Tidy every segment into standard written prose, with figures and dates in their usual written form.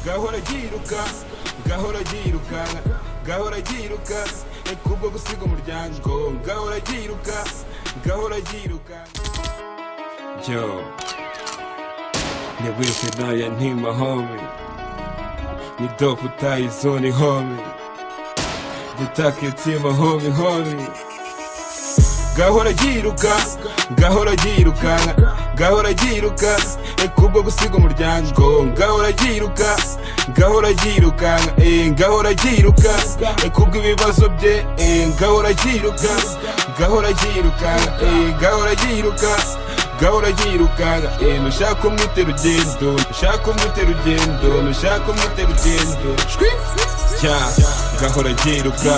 gahora yiruka gahora yirukanka gahora yiruka kubwo gusiga umuryango gahora yiruka gahora yirukanka yo ni wifi naye ntima homie ni dope utayizoni homie dutake tima homie gahora yiruka gahora yirukanka gahora yiruka kubwo gusiga umuryango gahora yiruka gahora yirukanka gahora yiruka kubwo ibibazo bye gahora yiruka gahora yirukanka gahora yiruka gahora yirukanka nushaka umwite rugendo nushaka umwite rugendo nushaka umwite rugendo gahora yiruka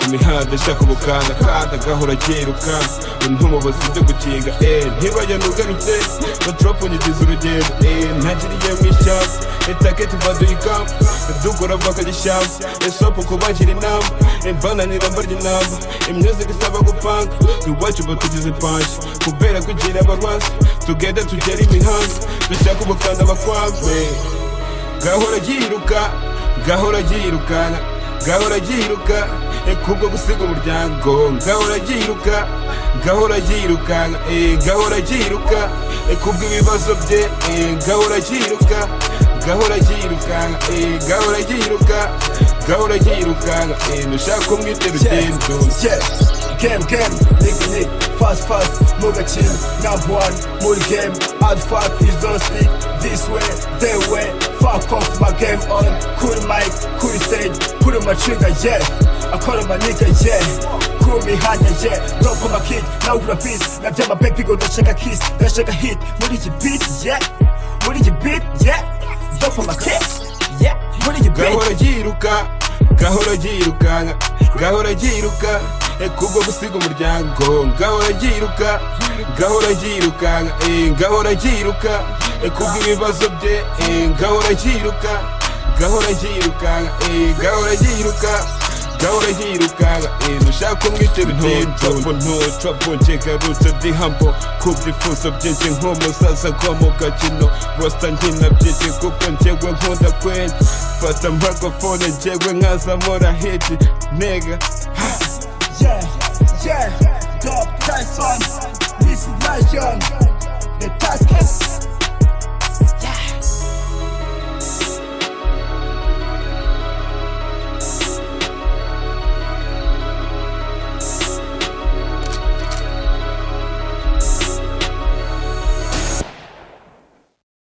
imihanda ishaka ubukanda kandi gahora yiruka ntumubazi byo gukinga ntibajya nugarutse batropo nyigize urugendo ntagiriye mu ishyamba taketi baduyikamo dukora bakagishyamba esopo kubagira inama bananira mbarya inama imyuzika isaba gupanga iwacu batugize panshi kubera kugira abarwazi tugenda tugera imihanda dushaka ubukanda bakwambe gahora yiruka gahora yirukanka gahora yiruka kubwo gusiga umuryango gahora yiruka gahora yirukanka gahora yiruka kubwo ibibazo bye gahora yiruka gahora yirukanka gahora yiruka gahora yirukanka nushaka umwite rugendo game nigga fast mugakina number one muri game add five please don't speak this way that way fuck off my game on kuri mic kuri stage kuri my trigger yeah I call my nigga yeah kuri mihanda yeah drop my kid now ura peace nabya my baby go ndashaka kiss ndashaka hit muri iki beat yeah muri iki beat yeah drop my kid yeah muri iki beat gahora yiruka gahora yirukanka gahora yiruka kubwo gusiga umuryango gahora yiruka gahora yirukanka gahora yiruka kubwo ibibazo bye gahora yiruka gahora yirukanka gahora yiruka gahora yirukanka nushaka umwite rugendo ntucabo ngegarutse ndi hambo kubyifuzo byinshi nk'umusaza nko mu gakino rosta nkina byinshi kuko njyewe nkunda kwenya fata microphone njyewe nkazamura hiti nega yeah, Dub Tyson, this is Lion, the Taskers.